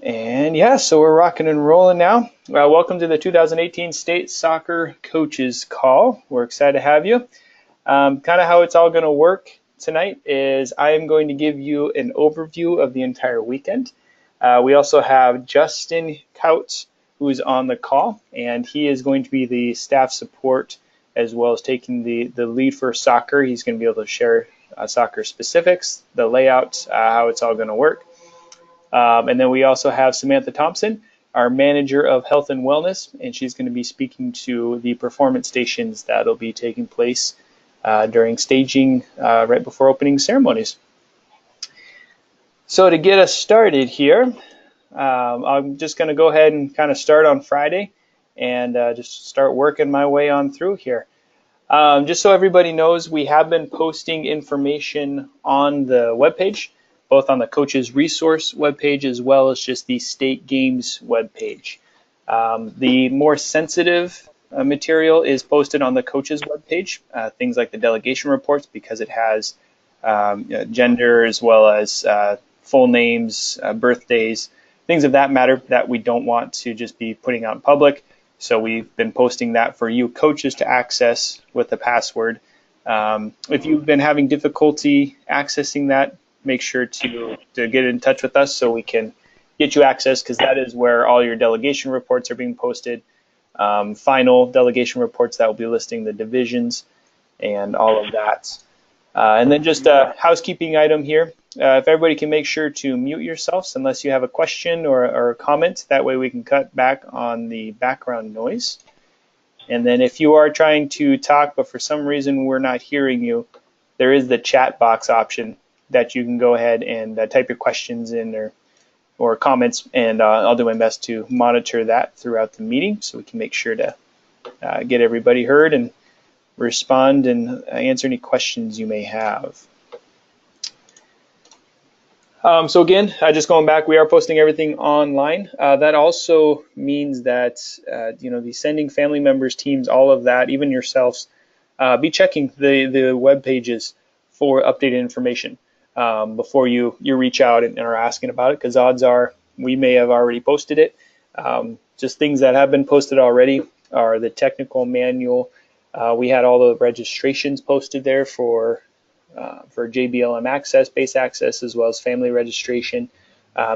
And yeah, so we're rocking and rolling now. Welcome to the 2018 State Soccer Coaches Call. We're excited to have you. Kind of how it's all going to work tonight is I am going to give you an overview of the entire weekend. We also have Justin Couts, who's on the call, and he is going to be the staff support as well as taking the lead for soccer. He's going to be able to share soccer specifics, the layout, how it's all going to work. And then we also have Samantha Thompson, our manager of health and wellness, and she's going to be speaking to the performance stations that'll be taking place during staging right before opening ceremonies. So to get us started here, I'm just going to go ahead and kind of start on Friday and just start working my way on through here. Just so everybody knows, we have been posting information on the webpage, both on the coaches resource webpage as well as just the state games webpage. The more sensitive material is posted on the coaches webpage, things like the delegation reports, because it has gender as well as full names, birthdays, things of that matter that we don't want to just be putting out in public. So we've been posting that for you coaches to access with the password. If you've been having difficulty accessing that, make sure to get in touch with us so we can get you access, because that is where all your delegation reports are being posted. Final delegation reports that will be listing the divisions and all of that. And then just a housekeeping item here. If everybody can make sure to mute yourselves unless you have a question or a comment, that way we can cut back on the background noise. And then if you are trying to talk but for some reason we're not hearing you, there is the chat box option that you can go ahead and type your questions in or comments, and I'll do my best to monitor that throughout the meeting so we can make sure to get everybody heard and respond and answer any questions you may have. So again, just going back, we are posting everything online. That also means that the sending family members, teams, all of that, even yourselves, be checking the web pages for updated information before you reach out and are asking about it, because odds are we may have already posted it. Just things that have been posted already are the technical manual. We had all the registrations posted there for JBLM access, base access, as well as family registration.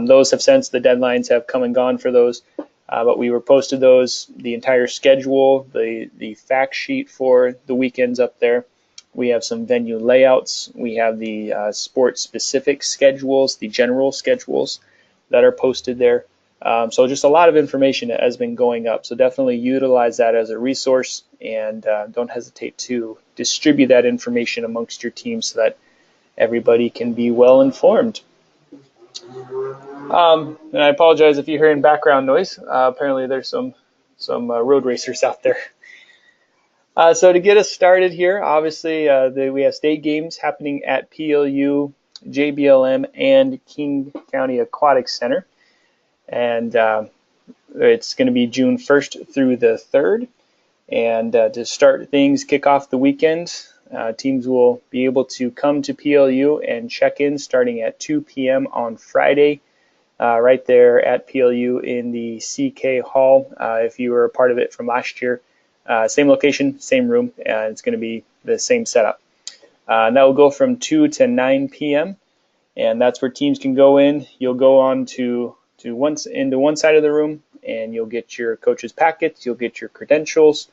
Those have since the deadlines have come and gone for those, but we were posted those, the entire schedule, the fact sheet for the weekends up there. We have some venue layouts. We have the sport-specific schedules, the general schedules that are posted there. So just a lot of information that has been going up. So definitely utilize that as a resource, and don't hesitate to distribute that information amongst your team so that everybody can be well informed. And I apologize if you're hearing background noise. Apparently there's some road racers out there. So to get us started here, obviously we have state games happening at PLU, JBLM, and King County Aquatic Center. And it's going to be June 1st through the 3rd. And to start things, kick off the weekend, teams will be able to come to PLU and check in starting at 2 p.m. on Friday, right there at PLU in the CK Hall. If you were a part of it from last year, same location, same room, and it's going to be the same setup. And that will go from 2 to 9 p.m. And that's where teams can go in. You'll go on into one side of the room, and you'll get your coach's packets, you'll get your credentials,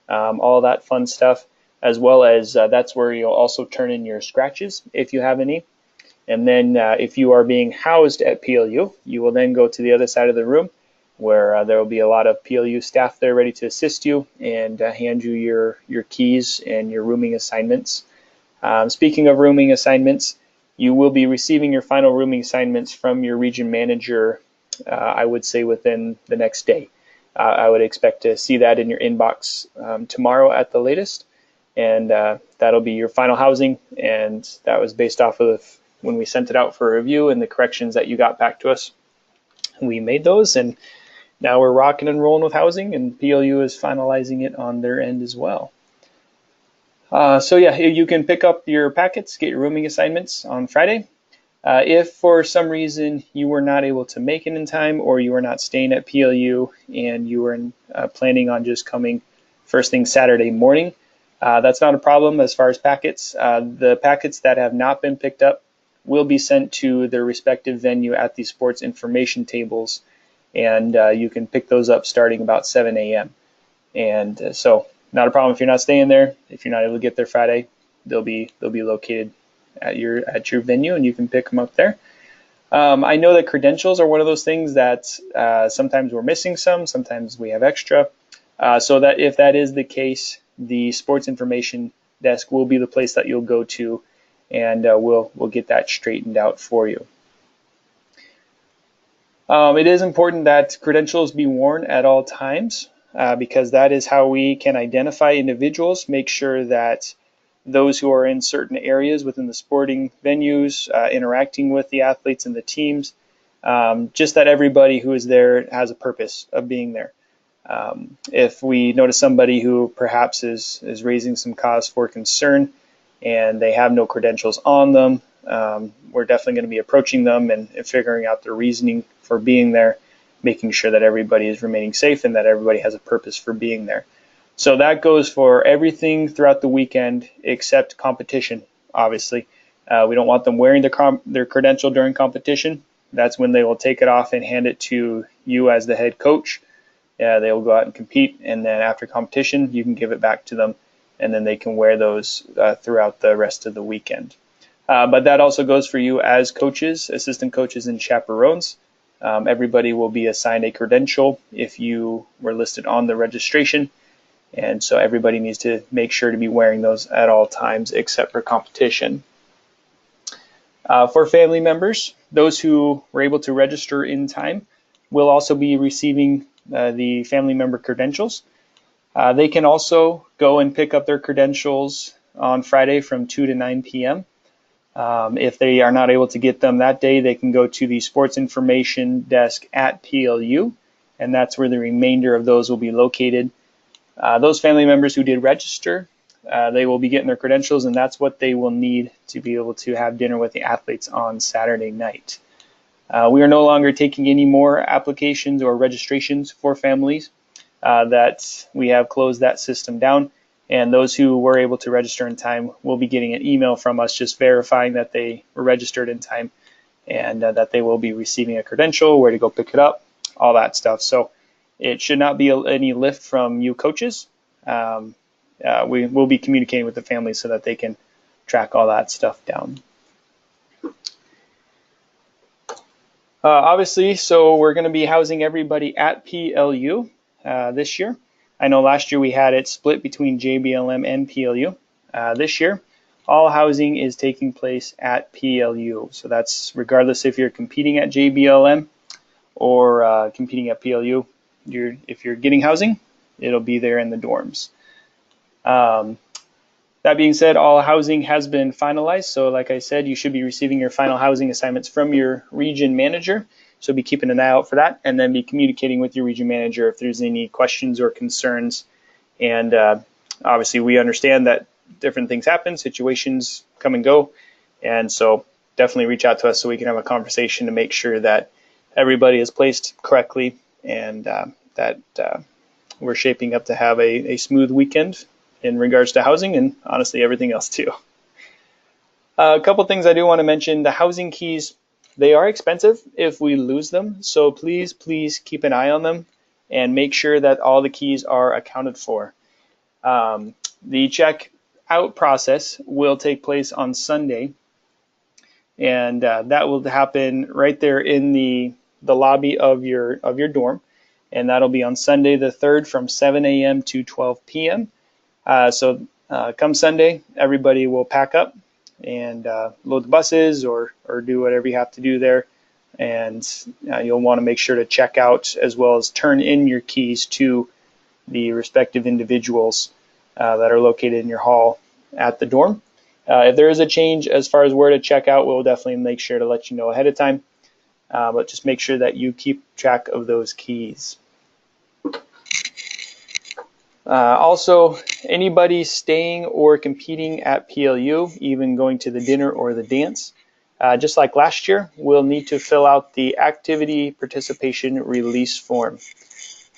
all that fun stuff, as well as that's where you'll also turn in your scratches if you have any. And then if you are being housed at PLU, you will then go to the other side of the room where there will be a lot of PLU staff there ready to assist you and hand you your keys and your rooming assignments. Speaking of rooming assignments, you will be receiving your final rooming assignments from your region manager, I would say within the next day. I would expect to see that in your inbox tomorrow at the latest, and that'll be your final housing, and that was based off of when we sent it out for review and the corrections that you got back to us. We made those, and now we're rocking and rolling with housing, and PLU is finalizing it on their end as well. So yeah, you can pick up your packets, get your rooming assignments on Friday. If for some reason you were not able to make it in time, or you were not staying at PLU and you were planning on just coming first thing Saturday morning, that's not a problem as far as packets. The packets that have not been picked up will be sent to their respective venue at the sports information tables, and you can pick those up starting about 7 a.m. And so not a problem if you're not staying there. If you're not able to get there Friday, they'll be located at your venue, and you can pick them up there. I know that credentials are one of those things that sometimes we're missing sometimes we have extra. So that if that is the case, the sports information desk will be the place that you'll go to, and we'll get that straightened out for you. It is important that credentials be worn at all times because that is how we can identify individuals, make sure that those who are in certain areas within the sporting venues, interacting with the athletes and the teams, just that everybody who is there has a purpose of being there. If we notice somebody who perhaps is raising some cause for concern and they have no credentials on them, we're definitely going to be approaching them and figuring out their reasoning for being there, making sure that everybody is remaining safe and that everybody has a purpose for being there. So that goes for everything throughout the weekend except competition, obviously. We don't want them wearing their credential during competition. That's when they will take it off and hand it to you as the head coach. They will go out and compete, and then after competition, you can give it back to them, and then they can wear those throughout the rest of the weekend. But that also goes for you as coaches, assistant coaches, and chaperones. Everybody will be assigned a credential if you were listed on the registration. And so everybody needs to make sure to be wearing those at all times except for competition. For family members, those who were able to register in time will also be receiving the family member credentials. They can also go and pick up their credentials on Friday from 2 to 9 p.m. If they are not able to get them that day, they can go to the sports information desk at PLU, and that's where the remainder of those will be located. Those family members who did register, they will be getting their credentials, and that's what they will need to be able to have dinner with the athletes on Saturday night. We are no longer taking any more applications or registrations for families. That we have closed that system down, and those who were able to register in time will be getting an email from us just verifying that they were registered in time and that they will be receiving a credential, where to go pick it up, all that stuff. So it should not be any lift from you coaches. We will be communicating with the families so that they can track all that stuff down. Obviously, so we're going to be housing everybody at PLU this year. I know last year we had it split between JBLM and PLU. This year, all housing is taking place at PLU. So that's regardless if you're competing at JBLM or competing at PLU. If you're getting housing, it'll be there in the dorms. That being said, all housing has been finalized. So like I said, you should be receiving your final housing assignments from your region manager. So be keeping an eye out for that, and then be communicating with your region manager if there's any questions or concerns. And obviously we understand that different things happen, situations come and go. And so definitely reach out to us so we can have a conversation to make sure that everybody is placed correctly and that we're shaping up to have a smooth weekend in regards to housing and honestly everything else too. A couple things I do want to mention. The housing keys, they are expensive if we lose them, so please keep an eye on them and make sure that all the keys are accounted for. The check out process will take place on Sunday, and that will happen right there in the lobby of your dorm, and that'll be on Sunday the 3rd from 7 a.m. to 12 p.m. So come Sunday, everybody will pack up and load the buses or do whatever you have to do there. And you'll want to make sure to check out as well as turn in your keys to the respective individuals that are located in your hall at the dorm. If there is a change as far as where to check out, we'll definitely make sure to let you know ahead of time. But just make sure that you keep track of those keys. Also, anybody staying or competing at PLU, even going to the dinner or the dance, Just like last year, we'll need to fill out the activity participation release form.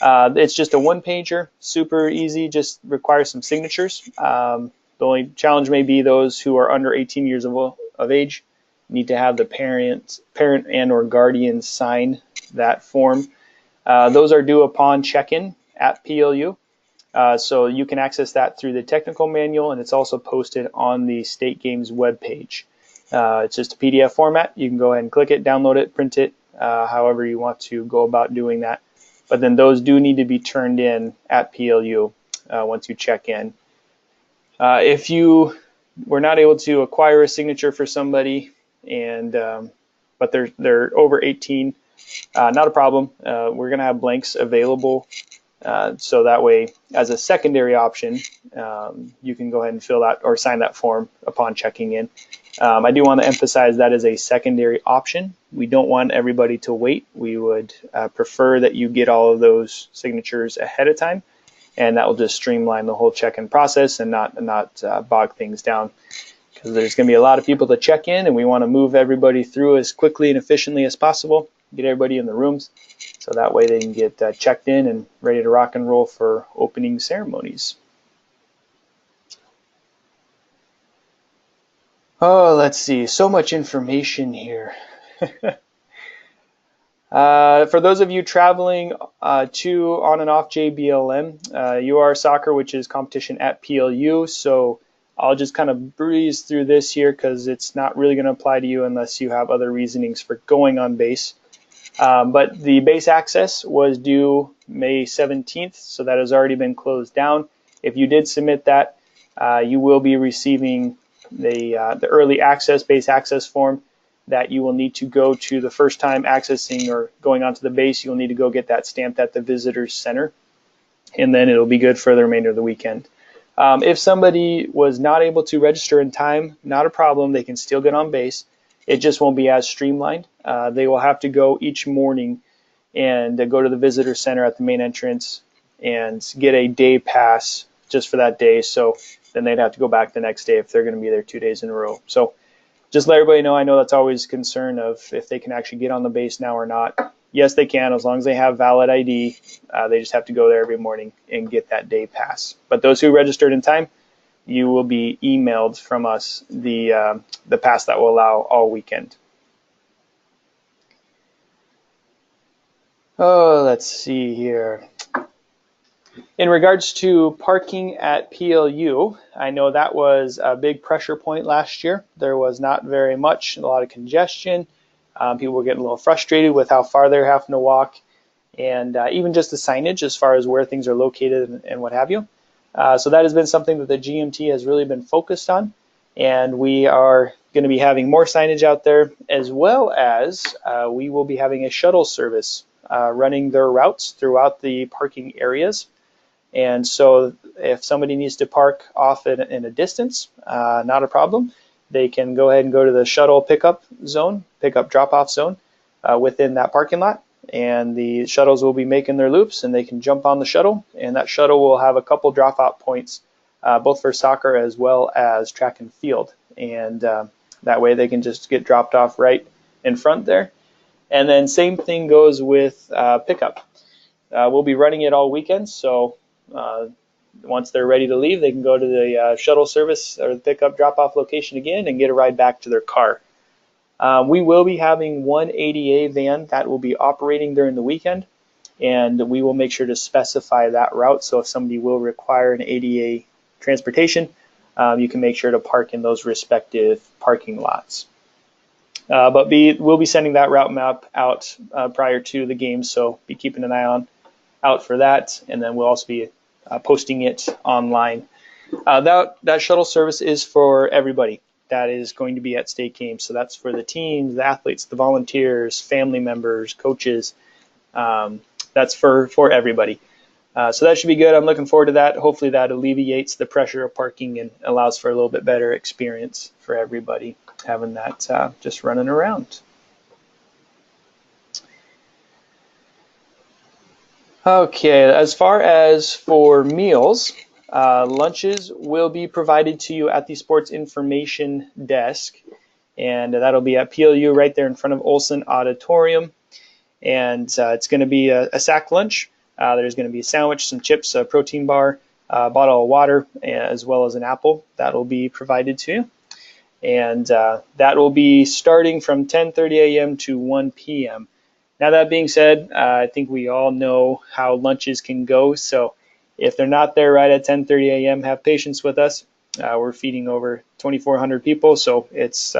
It's just a one-pager, super easy, just requires some signatures. The only challenge may be those who are under 18 years of age need to have the parent and or guardian sign that form. Those are due upon check-in at PLU. So you can access that through the technical manual, and it's also posted on the State Games webpage. It's just a PDF format. You can go ahead and click it, download it, print it, however you want to go about doing that. But then those do need to be turned in at PLU once you check in. If you were not able to acquire a signature for somebody, and but they're over 18, not a problem. We're going to have blanks available. So that way, as a secondary option, you can go ahead and fill that or sign that form upon checking in. I do want to emphasize that is a secondary option. We don't want everybody to wait. We would prefer that you get all of those signatures ahead of time, and that will just streamline the whole check-in process and not bog things down. Because there's going to be a lot of people to check in, and we want to move everybody through as quickly and efficiently as possible, get everybody in the rooms, so that way they can get checked in and ready to rock and roll for opening ceremonies. Oh, let's see, so much information here. For those of you traveling to on and off JBLM, UR Soccer, which is competition at PLU, so I'll just kind of breeze through this here because it's not really going to apply to you unless you have other reasonings for going on base. But the base access was due May 17th, so that has already been closed down. If you did submit that, you will be receiving the early access, base access form that you will need to go to the first time accessing or going onto the base. You'll need to go get that stamped at the visitors center, and then it'll be good for the remainder of the weekend. If somebody was not able to register in time, not a problem. They can still get on base. It just won't be as streamlined. They will have to go each morning and go to the visitor center at the main entrance and get a day pass just for that day. So then they'd have to go back the next day if they're going to be there 2 days in a row. So just let everybody know. I know that's always a concern of if they can actually get on the base now or not. Yes, they can, as long as they have valid ID. They just have to go there every morning and get that day pass. But those who registered in time, you will be emailed from us the pass that will allow all weekend. Oh, let's see here. In regards to parking at PLU, I know that was a big pressure point last year. There was not very much, a lot of congestion. People were getting a little frustrated with how far they're having to walk, and even just the signage as far as where things are located and what have you. So that has been something that the GMT has really been focused on, and we are going to be having more signage out there, as well as we will be having a shuttle service running their routes throughout the parking areas. And so if somebody needs to park off in a distance, not a problem. They can go ahead and go to the shuttle pickup drop-off zone within that parking lot, and the shuttles will be making their loops, and they can jump on the shuttle, and that shuttle will have a couple drop-off points, both for soccer as well as track and field, and that way they can just get dropped off right in front there. And then same thing goes with pickup. We'll be running it all weekend, so once they're ready to leave, they can go to the shuttle service or the pickup drop-off location again and get a ride back to their car. We will be having one ADA van that will be operating during the weekend, and we will make sure to specify that route. So if somebody will require an ADA transportation, you can make sure to park in those respective parking lots. But we'll be sending that route map out prior to the game, so be keeping an eye out for that, and then we'll also be posting it online. That shuttle service is for everybody that is going to be at State Games. So that's for the teams, the athletes, the volunteers, family members, coaches. That's for everybody. So that should be good. I'm looking forward to that. Hopefully that alleviates the pressure of parking and allows for a little bit better experience for everybody having that just running around. Okay, as far as for meals, lunches will be provided to you at the sports information desk, and that'll be at PLU right there in front of Olson Auditorium. And it's going to be a sack lunch. There's going to be a sandwich, some chips, a protein bar, a bottle of water, as well as an apple. That'll be provided to you. And that will be starting from 10:30 a.m. to 1 p.m. Now, that being said, I think we all know how lunches can go. So if they're not there right at 10:30 a.m., have patience with us. We're feeding over 2,400 people, so it's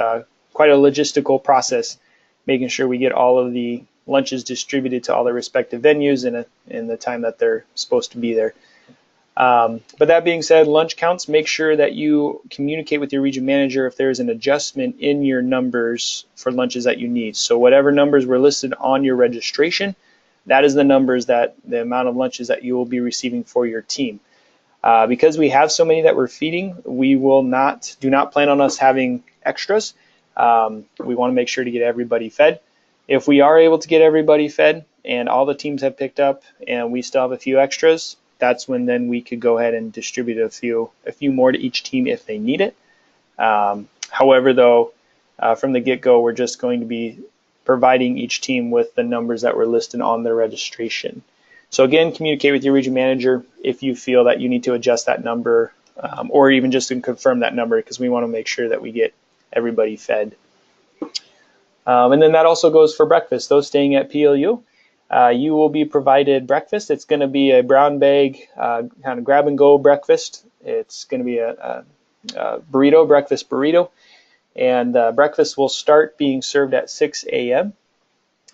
quite a logistical process, making sure we get all of the lunches distributed to all their respective venues in the time that they're supposed to be there. But that being said, lunch counts. Make sure that you communicate with your region manager if there's an adjustment in your numbers for lunches that you need. So whatever numbers were listed on your registration, that is the numbers that the amount of lunches that you will be receiving for your team. Because we have so many that we're feeding, we do not plan on us having extras. We want to make sure to get everybody fed. If we are able to get everybody fed and all the teams have picked up and we still have a few extras, that's when then we could go ahead and distribute a few more to each team if they need it. However, though, from the get-go, we're just going to be providing each team with the numbers that were listed on their registration. So again, communicate with your region manager if you feel that you need to adjust that number, or even just to confirm that number, because we want to make sure that we get everybody fed. And then that also goes for breakfast. Those staying at PLU, you will be provided breakfast. It's going to be a brown bag, kind of grab and go breakfast. It's going to be a burrito, breakfast burrito. And breakfast will start being served at 6 a.m.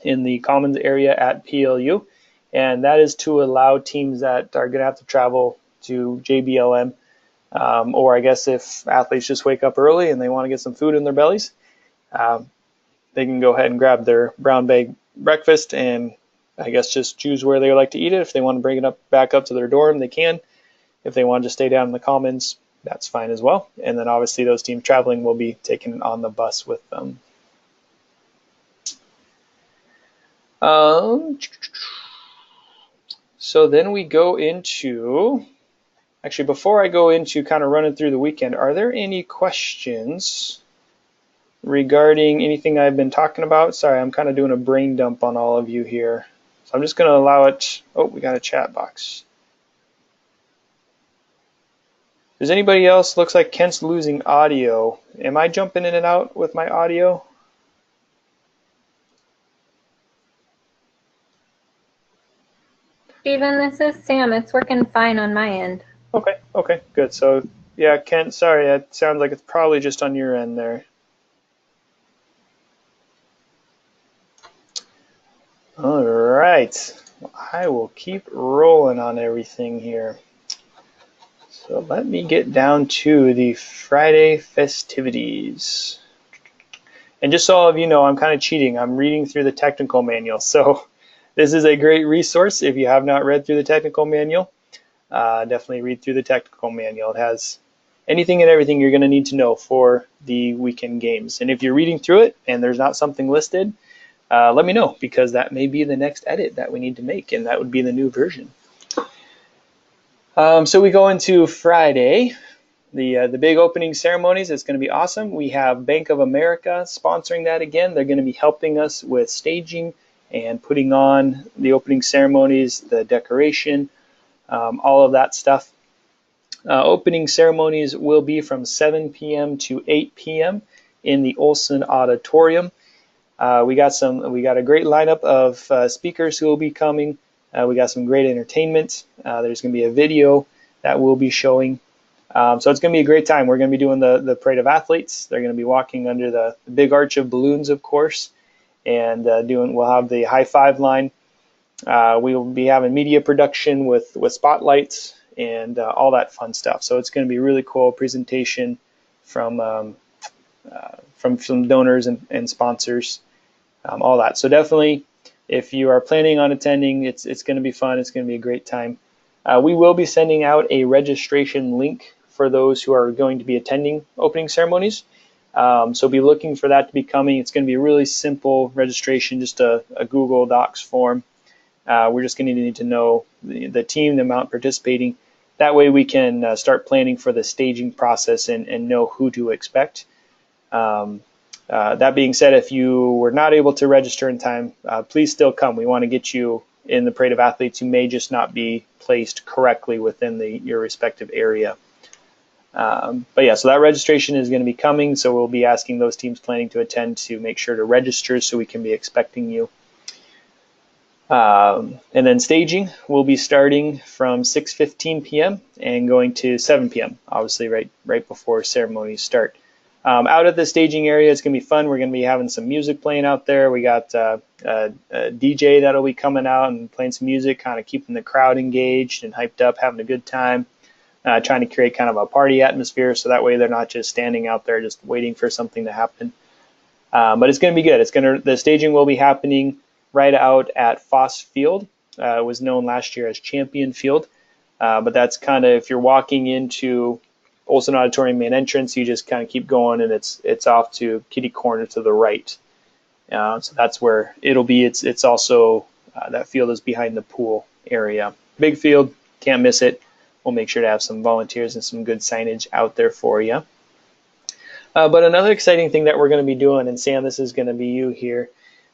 in the commons area at PLU. And that is to allow teams that are going to have to travel to JBLM, or I guess if athletes just wake up early and they want to get some food in their bellies, they can go ahead and grab their brown bag breakfast and I guess just choose where they would like to eat it. If they want to bring it back up to their dorm, they can. If they want to stay down in the commons, that's fine as well. And then obviously those teams traveling will be taken on the bus with them. So then we go into, actually before I go into kind of running through the weekend, are there any questions regarding anything I've been talking about? Sorry, I'm kind of doing a brain dump on all of you here. So I'm just going to allow it. Oh, we got a chat box. Does anybody else? Looks like Kent's losing audio. Am I jumping in and out with my audio? Steven, this is Sam. It's working fine on my end. Okay, good. So yeah, Kent, sorry, it sounds like it's probably just on your end there. All right, I will keep rolling on everything here. So let me get down to the Friday festivities. And just so all of you know, I'm kind of cheating. I'm reading through the technical manual. So this is a great resource. If you have not read through the technical manual, definitely read through the technical manual. It has anything and everything you're going to need to know for the weekend games. And if you're reading through it and there's not something listed, let me know, because that may be the next edit that we need to make, and that would be the new version. So we go into Friday, the big opening ceremonies. It's going to be awesome. We have Bank of America sponsoring that again. They're going to be helping us with staging and putting on the opening ceremonies, the decoration, all of that stuff. Opening ceremonies will be from 7 p.m. to 8 p.m. in the Olson Auditorium. We got a great lineup of speakers who will be coming. We got some great entertainment. There's going to be a video that we'll be showing. So it's going to be a great time. We're going to be doing the Parade of Athletes. They're going to be walking under the big arch of balloons, of course, and we'll have the high five line. We will be having media production with spotlights and all that fun stuff. So it's going to be a really cool presentation from some donors and sponsors, all that. So definitely, if you are planning on attending, it's going to be fun. It's going to be a great time. We will be sending out a registration link for those who are going to be attending opening ceremonies. So be looking for that to be coming. It's going to be a really simple registration, just a Google Docs form. We're just going to need to know the team, the amount participating. That way we can start planning for the staging process and know who to expect. That being said, if you were not able to register in time, please still come. We want to get you in the parade of athletes who may just not be placed correctly within your respective area. But yeah, so that registration is going to be coming, so we'll be asking those teams planning to attend to make sure to register so we can be expecting you. And then staging will be starting from 6:15 p.m. and going to 7 p.m., obviously right before ceremonies start. Out at the staging area, it's going to be fun. We're going to be having some music playing out there. We got a DJ that'll be coming out and playing some music, kind of keeping the crowd engaged and hyped up, having a good time, trying to create kind of a party atmosphere so that way they're not just standing out there just waiting for something to happen. But it's going to be good. The staging will be happening right out at Foss Field. It was known last year as Champion Field, but that's kind of, if you're walking into Olson Auditorium main entrance, you just kind of keep going, and it's off to kitty corner to the right. So that's where it'll be. It's also that field is behind the pool area. Big field, can't miss it. We'll make sure to have some volunteers and some good signage out there for you. But another exciting thing that we're going to be doing, and Sam, this is going to be you here.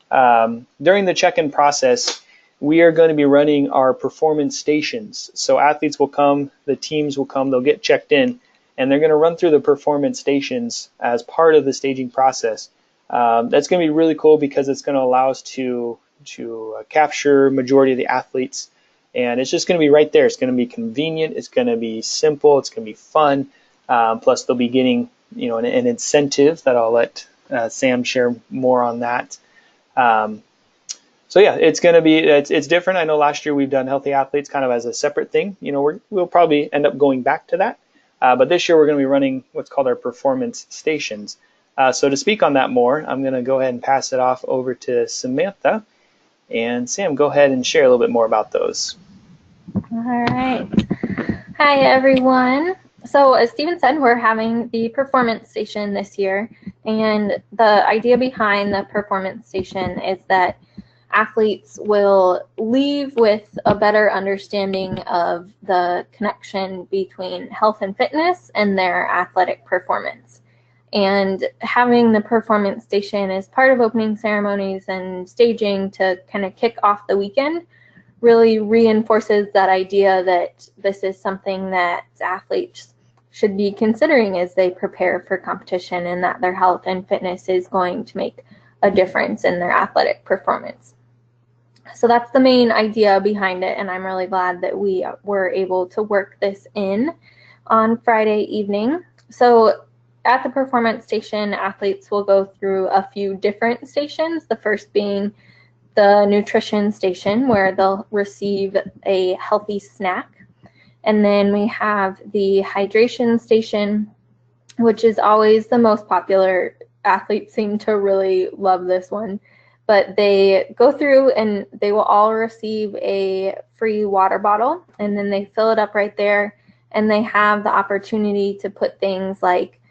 During the check-in process, we are going to be running our performance stations. So athletes will come, the teams will come, they'll get checked in, and they're going to run through the performance stations as part of the staging process. That's going to be really cool because it's going to allow us to capture majority of the athletes, and it's just going to be right there. It's going to be convenient, it's going to be simple, it's going to be fun, plus they'll be getting an incentive that I'll let Sam share more on that. So yeah, it's going to be, it's different. I know last year we've done healthy athletes kind of as a separate thing. We'll probably end up going back to that. But this year we're going to be running what's called our performance stations. So to speak on that more, I'm going to go ahead and pass it off over to Samantha. And Sam, go ahead and share a little bit more about those. All right. Hi, everyone. So as Steven said, we're having the performance station this year. And the idea behind the performance station is that athletes will leave with a better understanding of the connection between health and fitness and their athletic performance. And having the performance station as part of opening ceremonies and staging to kind of kick off the weekend really reinforces that idea that this is something that athletes should be considering as they prepare for competition, and that their health and fitness is going to make a difference in their athletic performance. So that's the main idea behind it, and I'm really glad that we were able to work this in on Friday evening. So at the performance station, athletes will go through a few different stations, the first being the nutrition station, where they'll receive a healthy snack. And then we have the hydration station, which is always the most popular. Athletes seem to really love this one. But they go through and they will all receive a free water bottle, and then they fill it up right there, and they have the opportunity to put things like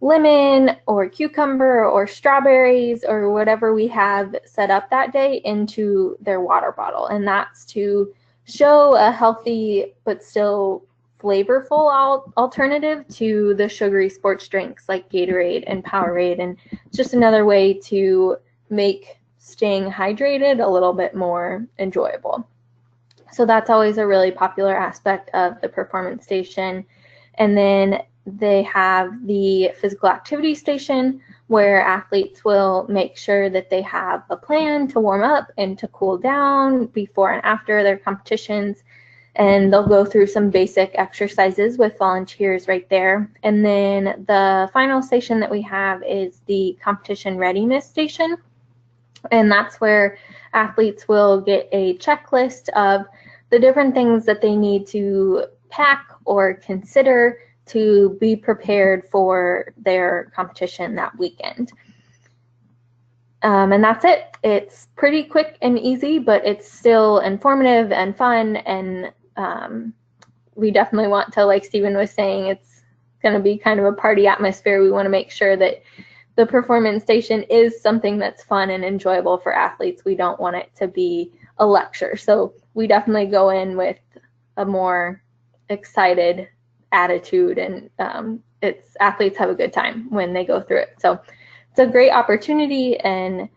lemon or cucumber or strawberries or whatever we have set up that day into their water bottle. And that's to show a healthy but still flavorful alternative to the sugary sports drinks like Gatorade and Powerade, and just another way to make staying hydrated a little bit more enjoyable. So that's always a really popular aspect of the performance station. And then they have the physical activity station, where athletes will make sure that they have a plan to warm up and to cool down before and after their competitions. And they'll go through some basic exercises with volunteers right there. And then the final station that we have is the competition readiness station. And that's where athletes will get a checklist of the different things that they need to pack or consider to be prepared for their competition that weekend. And that's it. It's pretty quick and easy, but it's still informative and fun. And we definitely want to, like Steven was saying, it's going to be kind of a party atmosphere. We want to make sure that the performance station is something that's fun and enjoyable for athletes. We don't want it to be a lecture. So we definitely go in with a more excited attitude, and athletes have a good time when they go through it. So it's a great opportunity, and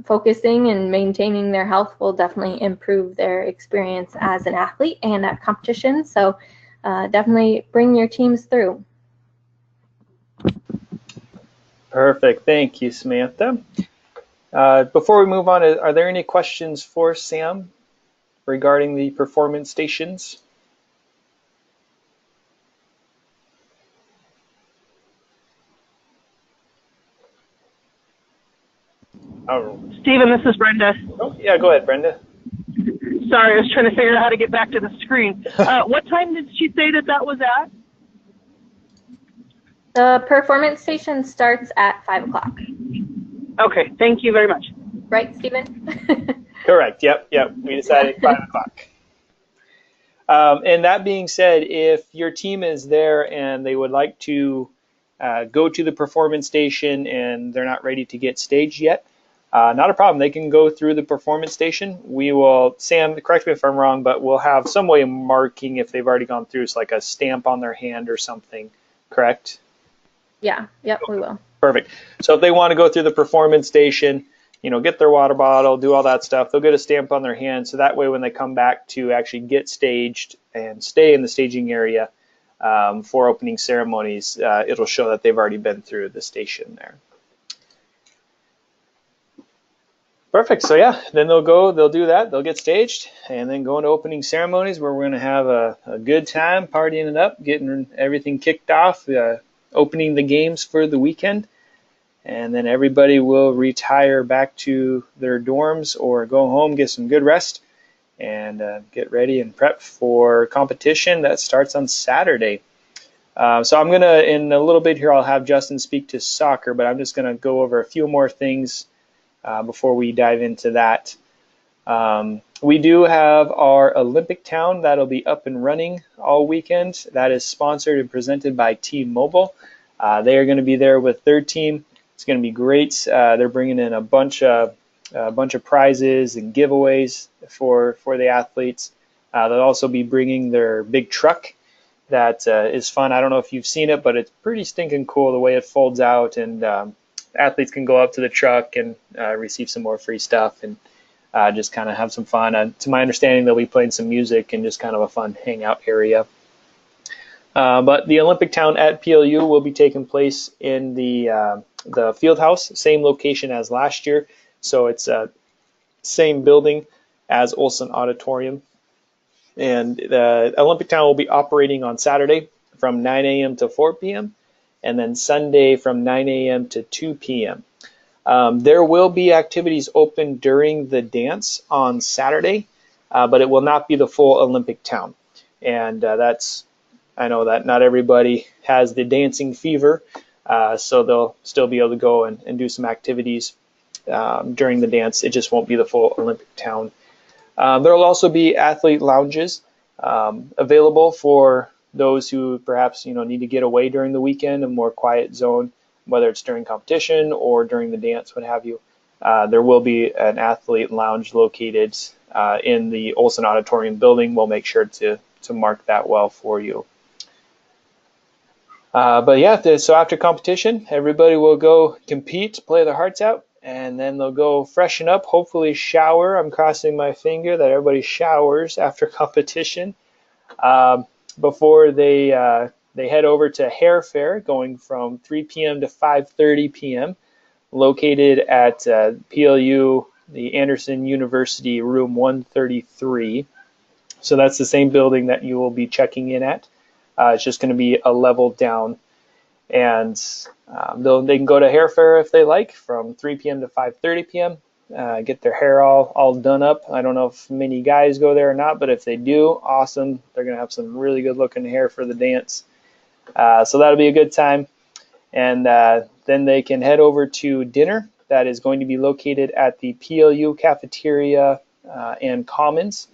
focusing and maintaining their health will definitely improve their experience as an athlete and at competition. So definitely bring your teams through. Perfect. Thank you, Samantha. Before we move on, are there any questions for Sam regarding the performance stations? Oh, Stephen, this is Brenda. oh yeah, go ahead, Brenda. Sorry, I was trying to figure out how to get back to the screen. What time did she say that was at? The performance station starts at 5 o'clock. Okay, thank you very much. Right, Stephen? Correct. Yep. We decided 5 o'clock. And that being said, if your team is there and they would like to go to the performance station and they're not ready to get staged yet, not a problem. They can go through the performance station. We will, Sam, correct me if I'm wrong, but we'll have some way of marking if they've already gone through. It's like a stamp on their hand or something, correct? Yeah, yep, we will. Perfect. So if they want to go through the performance station, get their water bottle, do all that stuff, they'll get a stamp on their hand. So that way when they come back to actually get staged and stay in the staging area for opening ceremonies, it'll show that they've already been through the station there. Perfect. So yeah, then they'll do that, they'll get staged, and then go into opening ceremonies where we're going to have a good time partying it up, getting everything kicked off, opening the games for the weekend. And then everybody will retire back to their dorms or go home, get some good rest, and get ready and prep for competition that starts on Saturday. So I'm going to, in a little bit here, I'll have Justin speak to soccer, but I'm just going to go over a few more things before we dive into that. We do have our Olympic Town that'll be up and running all weekend. That is sponsored and presented by T-Mobile. They are going to be there with their team. It's going to be great. They're bringing in a bunch of prizes and giveaways for the athletes. They'll also be bringing their big truck that is fun. I don't know if you've seen it, but it's pretty stinking cool the way it folds out, and athletes can go up to the truck and receive some more free stuff and just kind of have some fun. To my understanding, they'll be playing some music and just kind of a fun hangout area. But the Olympic Town at PLU will be taking place in the field house, same location as last year. So it's same building as Olson Auditorium. And the Olympic Town will be operating on Saturday from 9 a.m. to 4 p.m. and then Sunday from 9 a.m. to 2 p.m. There will be activities open during the dance on Saturday, but it will not be the full Olympic Town. And I know that not everybody has the dancing fever, so they'll still be able to go and do some activities during the dance. It just won't be the full Olympic Town. There will also be athlete lounges available for those who perhaps need to get away during the weekend, a more quiet zone, whether it's during competition or during the dance, what have you. There will be an athlete lounge located in the Olson Auditorium building. We'll make sure to mark that well for you. But yeah, so after competition, everybody will go compete, play their hearts out, and then they'll go freshen up, hopefully shower. I'm crossing my finger that everybody showers after competition before they head over to Hair Fair, going from 3 p.m. to 5:30 p.m., located at PLU, the Anderson University, room 133. So that's the same building that you will be checking in at. It's just going to be a level down. And they can go to Hair Fair if they like from 3 p.m. to 5:30 p.m. Get their hair all done up. I don't know if many guys go there or not, but if they do, awesome. They're going to have some really good looking hair for the dance. So that'll be a good time. And then they can head over to dinner. That is going to be located at the PLU cafeteria and commons.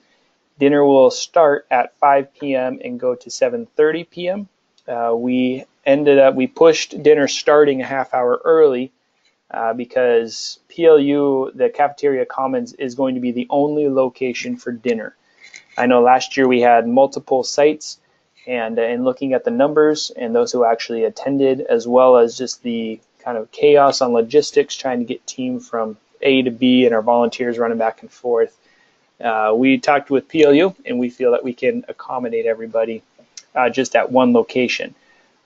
Dinner will start at 5 p.m. and go to 7:30 p.m. We pushed dinner starting a half hour early because PLU, the cafeteria commons, is going to be the only location for dinner. I know last year we had multiple sites, and in looking at the numbers and those who actually attended, as well as just the kind of chaos on logistics, trying to get team from A to B and our volunteers running back and forth. We talked with PLU, and we feel that we can accommodate everybody just at one location.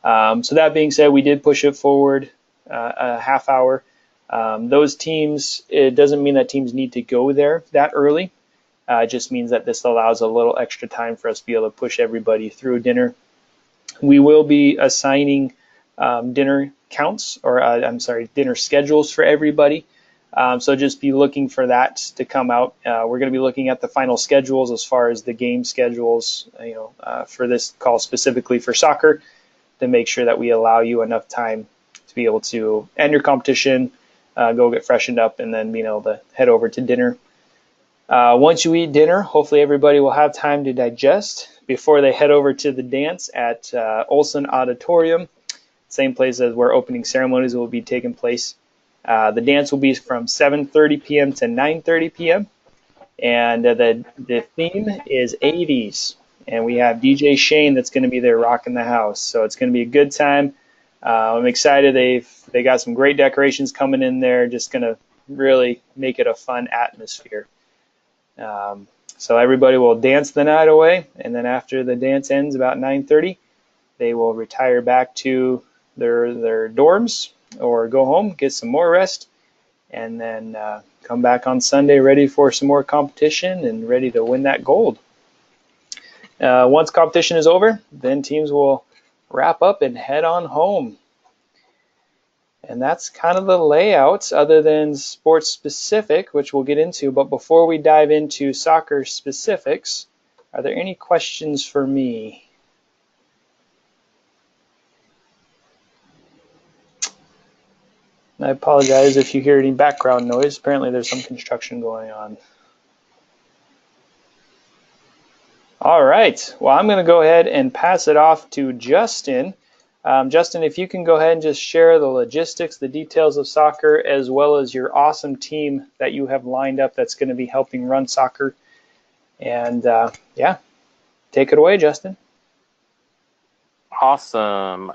So that being said, we did push it forward a half hour. Those teams, it doesn't mean that teams need to go there that early. It just means that this allows a little extra time for us to be able to push everybody through dinner. We will be assigning dinner counts, or dinner schedules for everybody. So just be looking for that to come out. We're going to be looking at the final schedules as far as the game schedules, for this call specifically for soccer, to make sure that we allow you enough time to be able to end your competition, go get freshened up, and then being able to head over to dinner. Once you eat dinner, hopefully everybody will have time to digest before they head over to the dance at Olson Auditorium, same place as where opening ceremonies will be taking place. The dance will be from 7:30 p.m. to 9:30 p.m. And the theme is 80s. And we have DJ Shane that's going to be there rocking the house. So it's going to be a good time. I'm excited. They got some great decorations coming in there. Just going to really make it a fun atmosphere. So everybody will dance the night away. And then after the dance ends about 9:30, they will retire back to their dorms or go home, get some more rest, and then come back on Sunday ready for some more competition and ready to win that gold. Once competition is over, then teams will wrap up and head on home. And that's kind of the layout, other than sports specific, which we'll get into. But before we dive into soccer specifics, are there any questions for me? I apologize if you hear any background noise. Apparently there's some construction going on. All right, well, I'm going to go ahead and pass it off to Justin. Justin, if you can go ahead and just share the logistics, the details of soccer, as well as your awesome team that you have lined up that's going to be helping run soccer. And yeah, take it away, Justin. Awesome.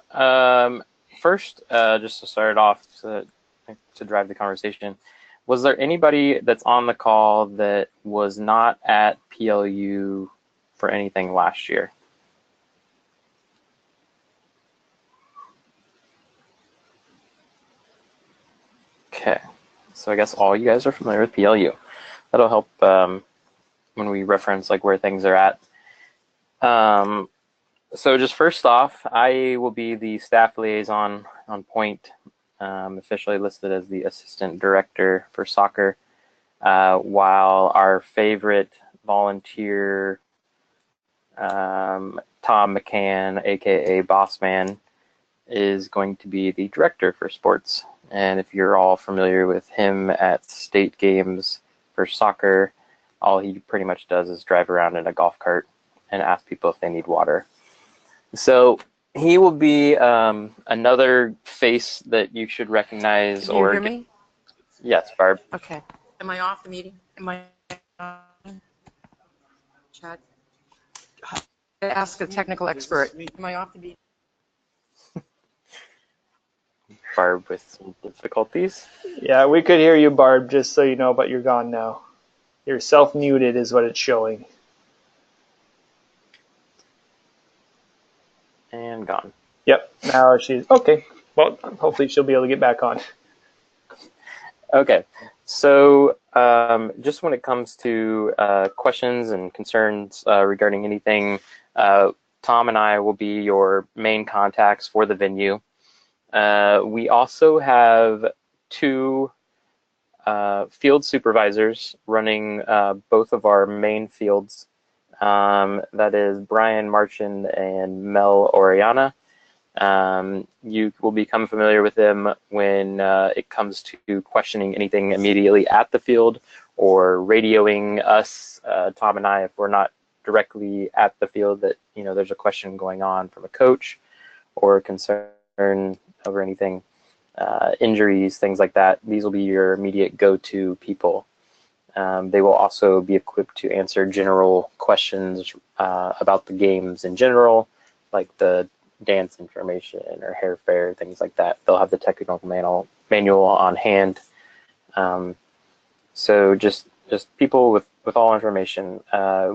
First, just to start off to drive the conversation, was there anybody that's on the call that was not at PLU for anything last year? Okay, so I guess all you guys are familiar with PLU. That'll help when we reference like where things are at. So just first off, I will be the staff liaison on point, officially listed as the assistant director for soccer, while our favorite volunteer, Tom McCann, aka Bossman, is going to be the director for sports. And if you're all familiar with him at state games for soccer, all he pretty much does is drive around in a golf cart and ask people if they need water. So he will be another face that you should recognize. Can you hear me? Yes, Barb. Okay. Am I off the meeting? Am I on? Chat? Ask a technical expert. Am I off the meeting? Barb with some difficulties. Yeah, we could hear you, Barb, just so you know, but you're gone now. You're self-muted is what it's showing. And gone. Yep, now she's okay. Well, hopefully she'll be able to get back on. Okay, so just when it comes to questions and concerns regarding anything, Tom and I will be your main contacts for the venue. We also have two field supervisors running both of our main fields. That is Brian Marchand and Mel Oriana. You will become familiar with them when it comes to questioning anything immediately at the field or radioing us, Tom and I, if we're not directly at the field, that there's a question going on from a coach or a concern over anything, injuries, things like that. These will be your immediate go-to people. They will also be equipped to answer general questions about the games in general, like the dance information or hair fair, things like that. They'll have the technical manual on hand. So just people with all information.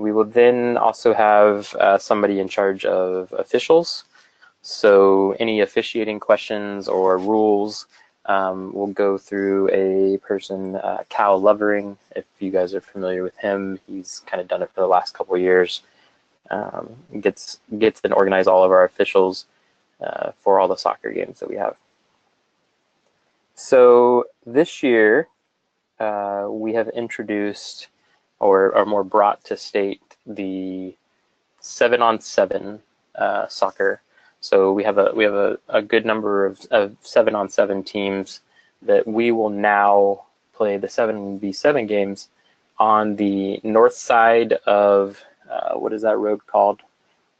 We will then also have somebody in charge of officials. So any officiating questions or rules will go through a person, Cal Lovering. If you guys are familiar with him, he's kind of done it for the last couple of years. Gets and organize all of our officials for all the soccer games that we have. So this year we have introduced or more brought to state the 7-on-7 soccer. So we have a good number of 7-on-7 teams that we will now play the 7v7 games on the north side of what is that road called?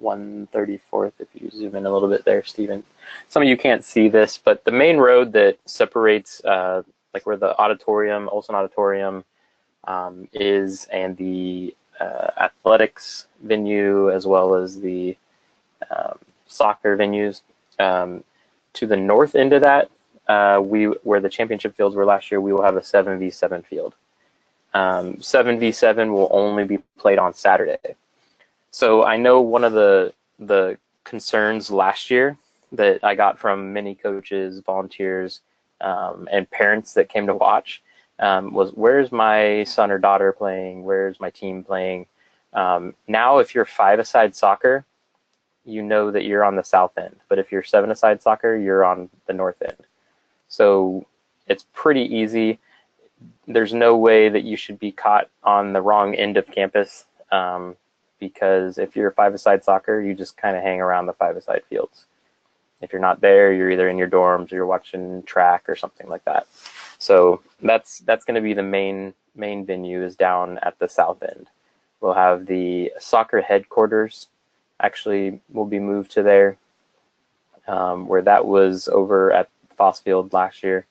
134th, if you zoom in a little bit there, Stephen. Some of you can't see this, but the main road that separates like where the auditorium, Olson Auditorium is, and the athletics venue, as well as the soccer venues. To the north end of that, where the championship fields were last year, we will have a 7v7 field. 7v7 will only be played on Saturday. So I know one of the concerns last year that I got from many coaches, volunteers, and parents that came to watch was, where's my son or daughter playing? Where's my team playing? Now, if you're 5-a-side soccer, you know that you're on the south end. But if you're 7-a-side soccer, you're on the north end. So it's pretty easy. There's no way that you should be caught on the wrong end of campus, because if you're 5-a-side soccer, you just kind of hang around the 5-a-side fields. If you're not there, you're either in your dorms or you're watching track or something like that. So that's going to be the main venue, is down at the south end. We'll have the soccer headquarters actually will be moved to there, where that was over at Fossfield last year.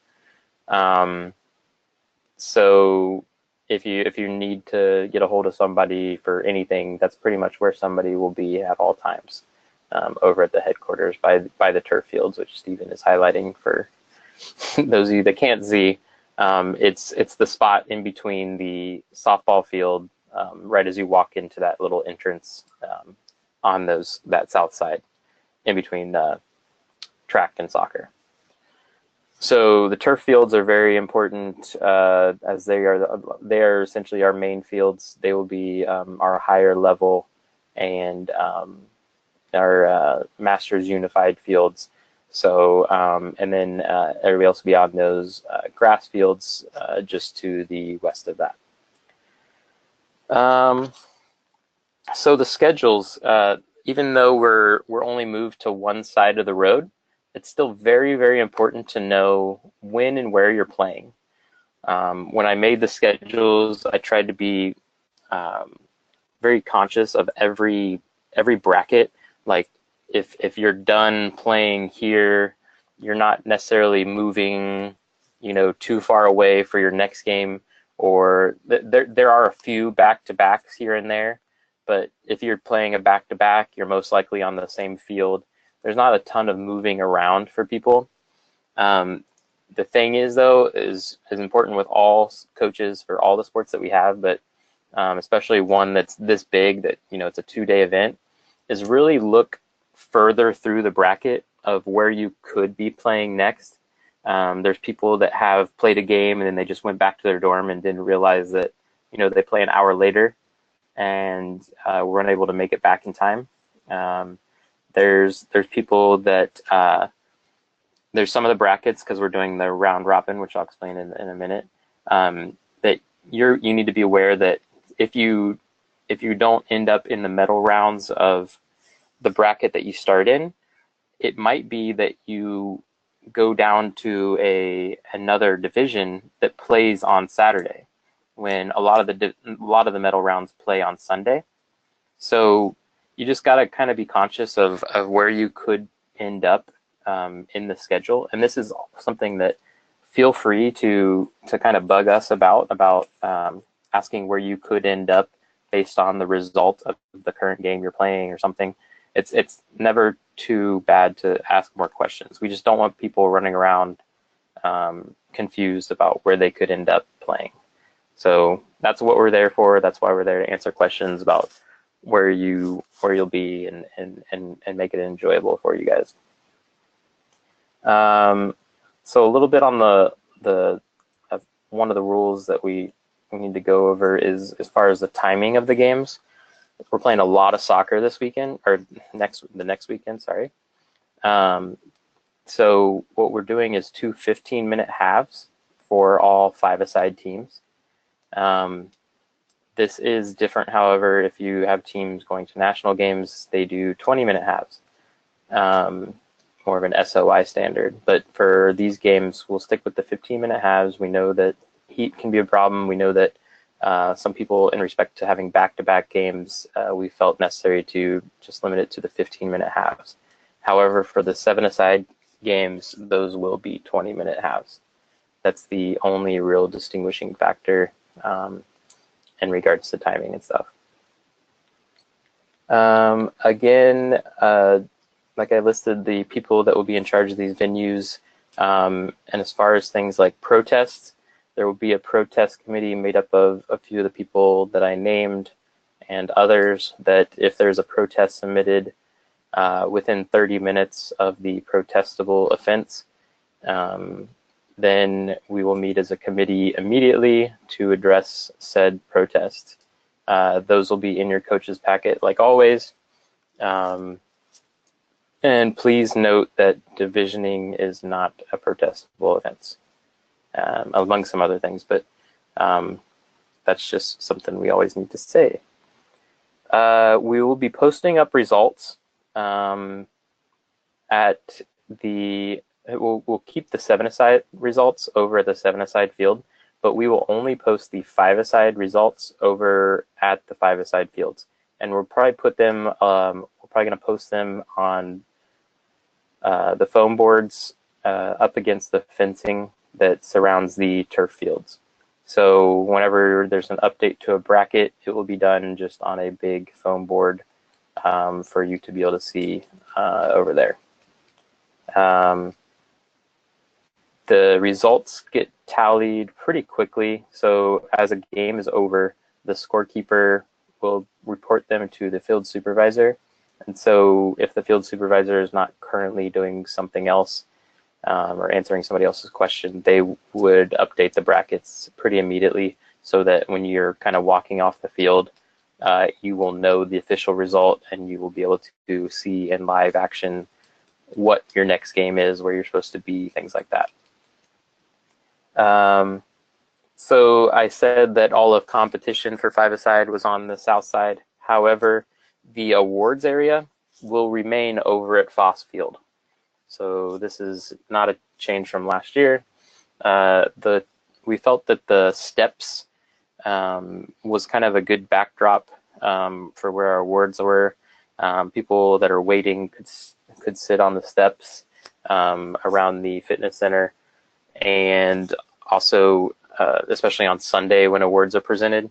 So if you need to get a hold of somebody for anything, that's pretty much where somebody will be at all times, over at the headquarters by the turf fields, which Stephen is highlighting for those of you that can't see. It's the spot in between the softball field, right as you walk into that little entrance on that south side, in between track and soccer. So the turf fields are very important, as they are essentially our main fields. They will be our higher level and our Masters Unified fields. So and then everybody else will be on those grass fields just to the west of that. So the schedules, even though we're only moved to one side of the road, it's still very, very important to know when and where you're playing. When I made the schedules, I tried to be very conscious of every bracket. Like if you're done playing here, you're not necessarily moving, too far away for your next game. Or there are a few back-to-backs here and there, but if you're playing a back-to-back, you're most likely on the same field. There's not a ton of moving around for people. The thing is, though, is important with all coaches for all the sports that we have, but especially one that's this big, that it's a 2-day event, is really look further through the bracket of where you could be playing next. There's people that have played a game and then they just went back to their dorm and didn't realize that they play an hour later and were unable to make it back in time. There's people that there's some of the brackets, because we're doing the round robin, which I'll explain in a minute, that you need to be aware that if you don't end up in the medal rounds of the bracket that you start in, it might be that you go down to another division that plays on Saturday, when a lot of the medal rounds play on Sunday. So you just got to kind of be conscious of where you could end up in the schedule. And this is something that feel free to kind of bug us about asking where you could end up based on the result of the current game you're playing or something. it's never too bad to ask more questions. We just don't want people running around confused about where they could end up playing. So that's what we're there for. That's why we're there to answer questions about where you'll be and make it enjoyable for you guys. So a little bit on the one of the rules that we need to go over is as far as the timing of the games. We're playing a lot of soccer this weekend, or the next weekend, sorry. So what we're doing is 2 15-minute halves for all 5-a-side teams. This is different, however, if you have teams going to national games, they do 20-minute halves, more of an SOI standard. But for these games, we'll stick with the 15-minute halves. We know that heat can be a problem. We know that some people, in respect to having back-to-back games, we felt necessary to just limit it to the 15-minute halves. However, for the 7-a-side games, those will be 20-minute halves. That's the only real distinguishing factor in regards to timing and stuff. Again, like I listed the people that will be in charge of these venues, and as far as things like protests, there will be a protest committee made up of a few of the people that I named and others that if there's a protest submitted within 30 minutes of the protestable offense, then we will meet as a committee immediately to address said protest. Those will be in your coach's packet like always. And please note that divisioning is not a protestable offense, among some other things, but that's just something we always need to say. We will be posting up results we'll keep the 7-a-side results over at the 7-a-side field, but we will only post the 5-a-side results over at the 5-a-side fields. And we'll probably put them, we're probably going to post them on the foam boards up against the fencing that surrounds the turf fields. So whenever there's an update to a bracket, it will be done just on a big foam board for you to be able to see over there. The results get tallied pretty quickly. So as a game is over, the scorekeeper will report them to the field supervisor. And so if the field supervisor is not currently doing something else or answering somebody else's question, they would update the brackets pretty immediately so that when you're kind of walking off the field, you will know the official result and you will be able to see in live action what your next game is, where you're supposed to be, things like that. So I said that all of competition for 5-a-side was on the south side. However, the awards area will remain over at Foss Field. So this is not a change from last year. We felt that the steps was kind of a good backdrop for where our awards were. People that are waiting could sit on the steps around the fitness center. And also, especially on Sunday when awards are presented,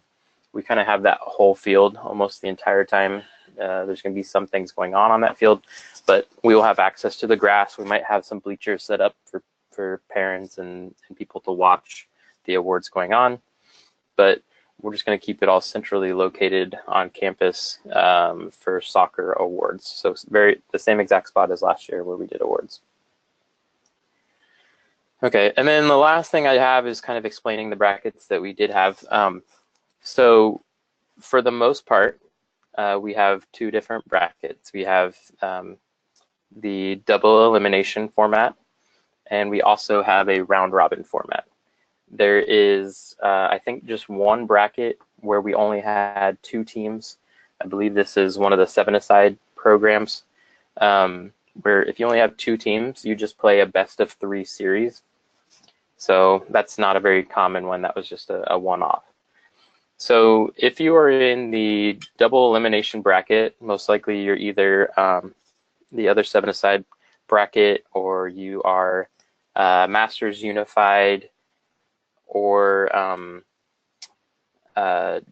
we kind of have that whole field almost the entire time. There's going to be some things going on that field, but we will have access to the grass. We might have some bleachers set up for parents and people to watch the awards going on, but we're just going to keep it all centrally located on campus for soccer awards. So the same exact spot as last year where we did awards. Okay, and then the last thing I have is kind of explaining the brackets that we did have. So for the most part, we have 2 different brackets. We have the double elimination format, and we also have a round robin format. There is, I think, just one bracket where we only had 2 teams. I believe this is one of the 7-a-side programs, where if you only have 2 teams, you just play a best of 3 series. So that's not a very common one. That was just a one-off. So if you are in the double elimination bracket, most likely you're either the other 7-a-side bracket, or you are Masters Unified, or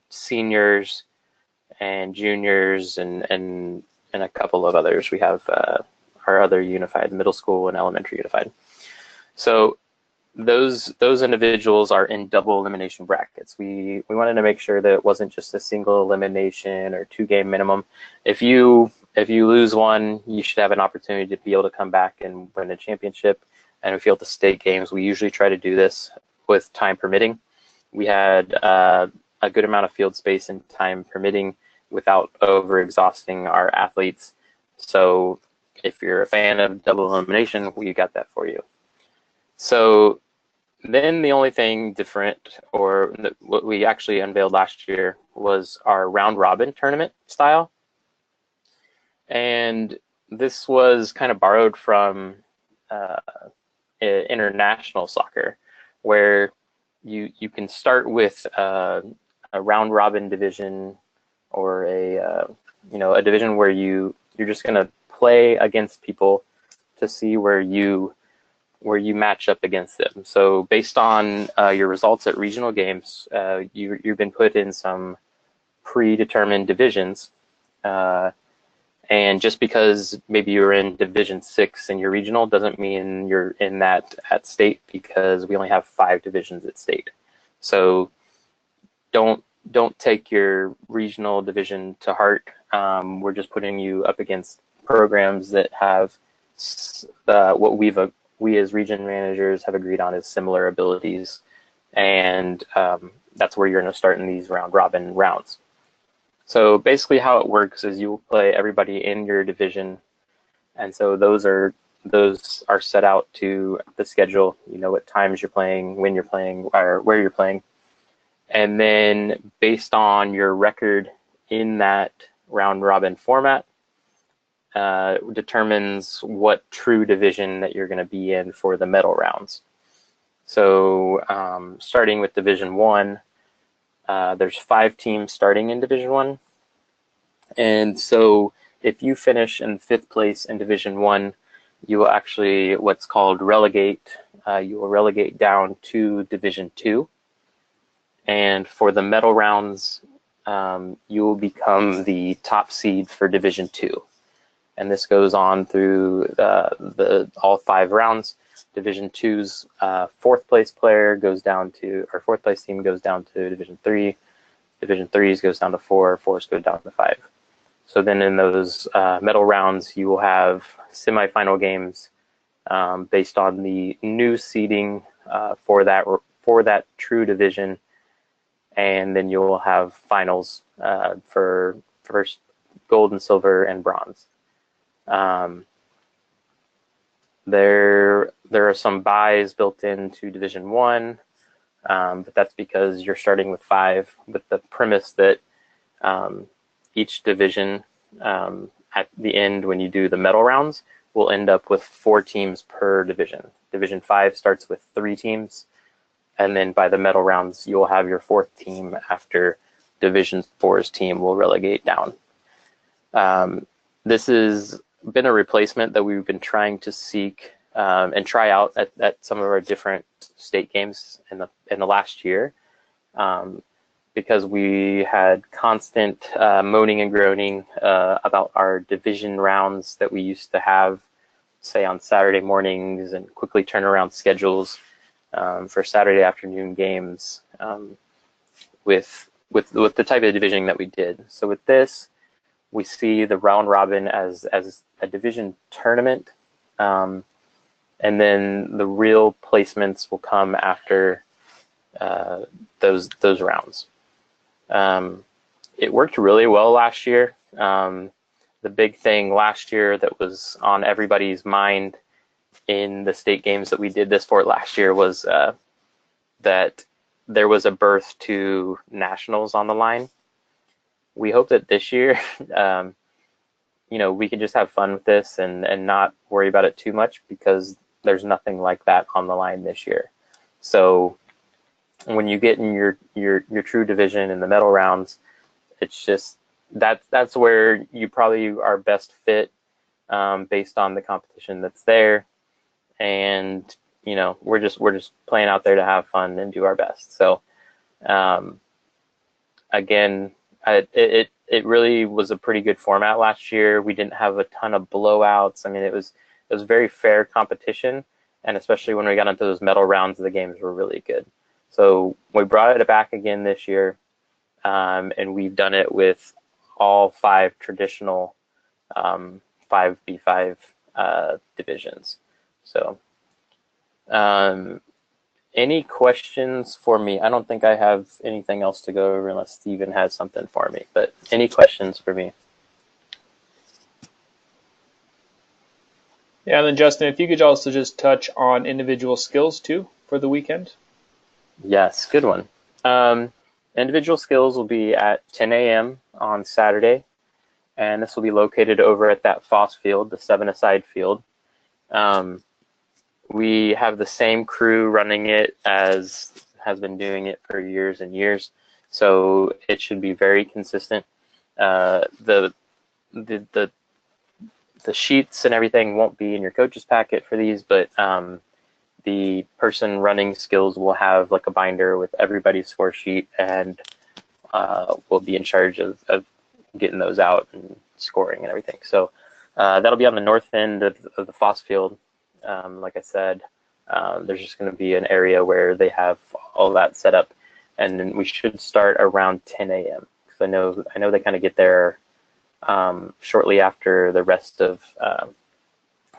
seniors and juniors and and a couple of others. We have our other unified, middle school and elementary unified. So those individuals are in double elimination brackets. We wanted to make sure that it wasn't just a single elimination or 2-game minimum. If you lose one, you should have an opportunity to be able to come back and win a championship. And if you go to state games, we usually try to do this with time permitting. We had a good amount of field space and time permitting without over exhausting our athletes. So if you're a fan of double elimination, we got that for you. So then the only thing different, or what we actually unveiled last year, was our round robin tournament style. And this was kind of borrowed from international soccer, where you can start with a round robin division, or a division where you're just going to play against people to see where you match up against them. So based on your results at regional games, you've been put in some predetermined divisions. And just because maybe you're in Division 6 in your regional doesn't mean you're in that at state, because we only have 5 divisions at state. So don't take your regional division to heart. We're just putting you up against programs that have what we as region managers have agreed on is similar abilities, and that's where you're going to start in these round robin rounds. So basically how it works is you will play everybody in your division, and so those are set out to the schedule. You know what times you're playing, when you're playing, or where you're playing. And then based on your record in that round robin format, determines what true division that you're going to be in for the medal rounds. So starting with Division 1, there's 5 teams starting in Division 1. And so if you finish in 5th place in Division 1, you will actually what's called relegate. You will relegate down to Division 2. And for the medal rounds, you will become the top seed for Division 2. And this goes on through all 5 rounds. Division 2's 4th place player goes down to, or 4th place team goes down to Division 3. Division 3's goes down to 4. 4's go down to 5. So then in those medal rounds, you will have semifinal games based on the new seeding for that true division, and then you will have finals for first gold and silver and bronze. There are some buys built into Division 1, but that's because you're starting with 5, with the premise that each division at the end, when you do the medal rounds, will end up with 4 teams per division. Division 5 starts with 3 teams, and then by the medal rounds, you'll have your 4th team after Division 4's team will relegate down. This has been a replacement that we've been trying to seek and try out at some of our different state games in the last year, because we had constant moaning and groaning about our division rounds that we used to have, say, on Saturday mornings, and quickly turnaround schedules for Saturday afternoon games with the type of division that we did. So with this, we see the round robin as a division tournament, and then the real placements will come after those rounds. It worked really well last year. The big thing last year that was on everybody's mind in the state games that we did this for last year was that there was a berth to nationals on the line. We hope that this year, we can just have fun with this and not worry about it too much, because there's nothing like that on the line this year. So when you get in your true division in the medal rounds, it's just that's where you probably are best fit based on the competition that's there, and we're just playing out there to have fun and do our best. So again, It really was a pretty good format last year. We didn't have a ton of blowouts. I mean, it was very fair competition, and especially when we got into those medal rounds, the games were really good. So we brought it back again this year, and we've done it with all 5 traditional 5v5 divisions. So, any questions for me? I don't think I have anything else to go over unless Steven has something for me, but any questions for me? Yeah, and then Justin, if you could also just touch on individual skills too for the weekend. Yes, good one. Individual skills will be at 10 a.m. on Saturday, and this will be located over at that Foss field, the 7-a-side field. We have the same crew running it as has been doing it for years and years, so it should be very consistent. The sheets and everything won't be in your coach's packet for these, but the person running skills will have like a binder with everybody's score sheet, and will be in charge of getting those out and scoring and everything. So that'll be on the north end of the Foss field. Like I said, there's just going to be an area where they have all that set up, and then we should start around 10 a.m. because I know they kind of get there shortly after the rest of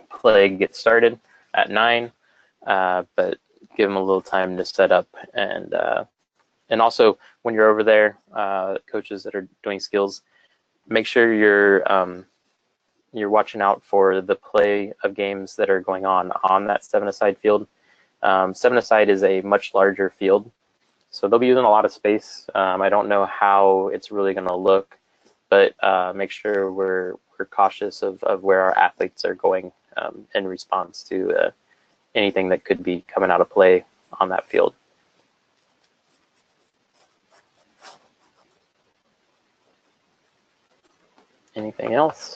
play gets started at 9, but give them a little time to set up, and also when you're over there, coaches that are doing skills, make sure you're watching out for the play of games that are going on that 7-a-side field. 7-a-side is a much larger field, so they'll be using a lot of space. I don't know how it's really going to look, but make sure we're cautious of where our athletes are going in response to anything that could be coming out of play on that field. Anything else?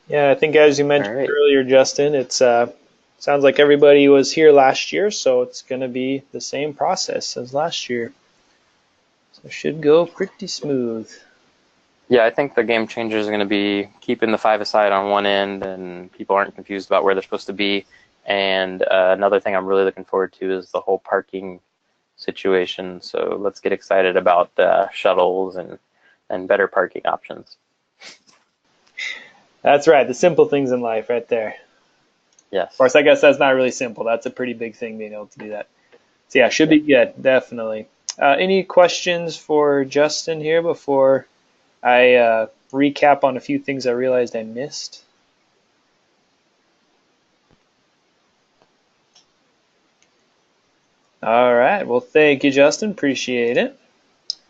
Yeah, I think as you mentioned earlier, Justin, it's sounds like everybody was here last year, so it's going to be the same process as last year. So it should go pretty smooth. Yeah, I think the game changer is going to be keeping the 5-a-side on one end, and people aren't confused about where they're supposed to be. And another thing I'm really looking forward to is the whole parking situation. So let's get excited about shuttles and better parking options. That's right, the simple things in life right there. Yes. Of course, I guess that's not really simple. That's a pretty big thing, being able to do that. So yeah, should be good, definitely. Any questions for Justin here before I recap on a few things I realized I missed? All right, well, thank you, Justin. Appreciate it.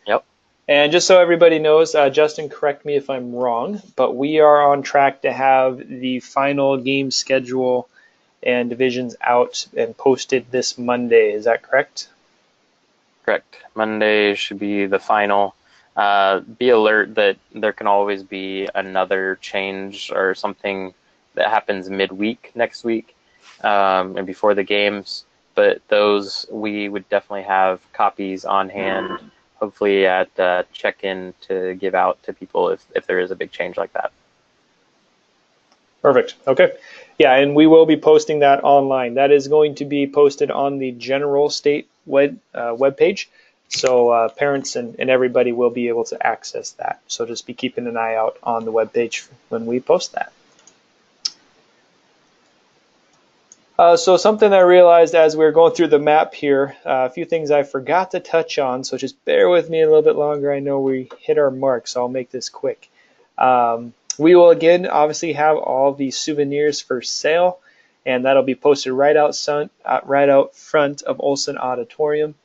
Yep. And just so everybody knows, Justin, correct me if I'm wrong, but we are on track to have the final game schedule and divisions out and posted this Monday. Is that correct? Correct. Monday should be the final. Be alert that there can always be another change or something that happens midweek next week and before the games. But those we would definitely have copies on hand, hopefully at check-in to give out to people if there is a big change like that. Perfect. Okay. Yeah, and we will be posting that online. That is going to be posted on the general state webpage. So parents and everybody will be able to access that. So just be keeping an eye out on the webpage when we post that. So something I realized as we were going through the map here, a few things I forgot to touch on, so just bear with me a little bit longer. I know we hit our mark, so I'll make this quick. We will again obviously have all the souvenirs for sale, and that'll be posted right out front of Olson Auditorium.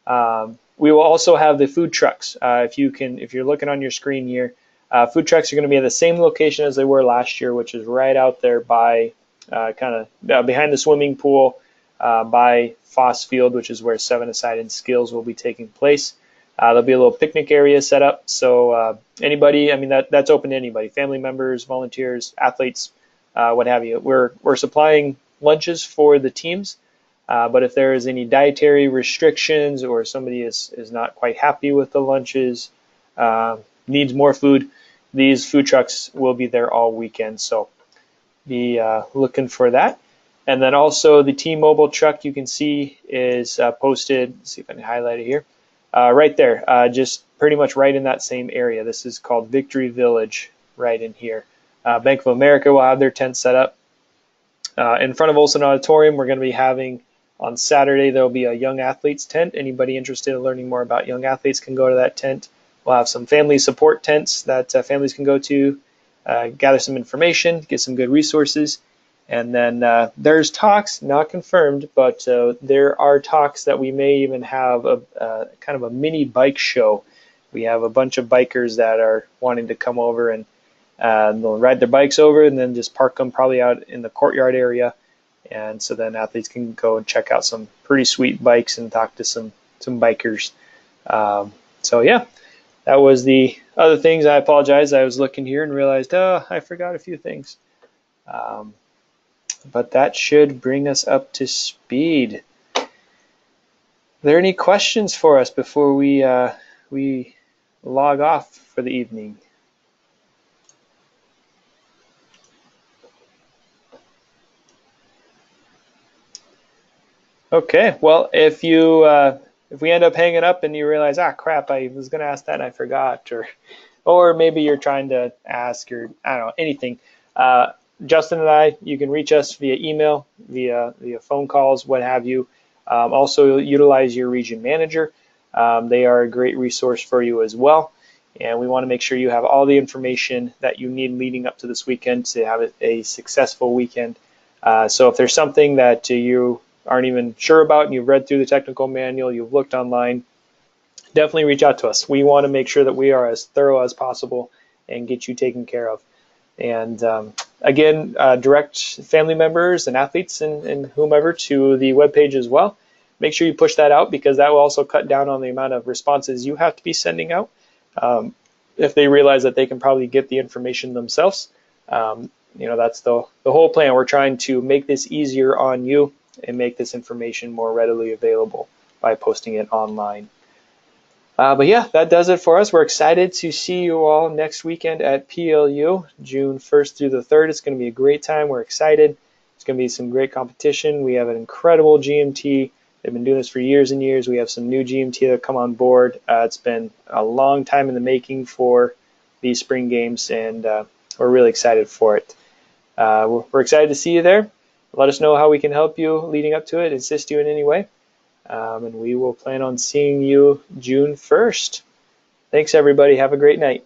We will also have the food trucks. If you're looking on your screen here, food trucks are going to be at the same location as they were last year, which is right out there by kind of behind the swimming pool by Foss Field, which is where 7-a-side and skills will be taking place. There'll be a little picnic area set up, so anybody, I mean that's open to anybody, family members, volunteers, athletes, what have you. We're supplying lunches for the teams. But if there is any dietary restrictions or somebody is not quite happy with the lunches, needs more food, these food trucks will be there all weekend. So be looking for that. And then also the T-Mobile truck you can see is posted. Let's see if I can highlight it here. Right there, just pretty much right in that same area. This is called Victory Village, right in here. Bank of America will have their tent set up. In front of Olson Auditorium, we're going to be having on Saturday, there will be a young athletes tent. Anybody interested in learning more about young athletes can go to that tent. We'll have some family support tents that families can go to, gather some information, get some good resources. And then there's talks, not confirmed, but there are talks that we may even have a kind of a mini bike show. We have a bunch of bikers that are wanting to come over and they'll ride their bikes over and then just park them probably out in the courtyard area. And so then athletes can go and check out some pretty sweet bikes and talk to some bikers. So yeah, that was the other things. I apologize. I was looking here and realized, I forgot a few things. But that should bring us up to speed. Are there any questions for us before we log off for the evening? Okay, well, if we end up hanging up and you realize, crap, I was going to ask that and I forgot, or maybe you're trying to ask, or I don't know, anything. Justin and I, you can reach us via email, via phone calls, what have you. Also, utilize your region manager. They are a great resource for you as well. And we want to make sure you have all the information that you need leading up to this weekend to have a successful weekend. So if there's something that you aren't even sure about and you've read through the technical manual, you've looked online, definitely reach out to us. We want to make sure that we are as thorough as possible and get you taken care of. And again, direct family members and athletes and whomever to the webpage as well. Make sure you push that out because that will also cut down on the amount of responses you have to be sending out. If they realize that they can probably get the information themselves, that's the whole plan. We're trying to make this easier on you and make this information more readily available by posting it online. But yeah, that does it for us. We're excited to see you all next weekend at PLU, June 1st through the 3rd. It's going to be a great time. We're excited. It's going to be some great competition. We have an incredible GMT. They've been doing this for years and years. We have some new GMT that have come on board. It's been a long time in the making for these spring games, and we're really excited for it. We're excited to see you there. Let us know how we can help you leading up to it, assist you in any way. And we will plan on seeing you June 1st. Thanks, everybody. Have a great night.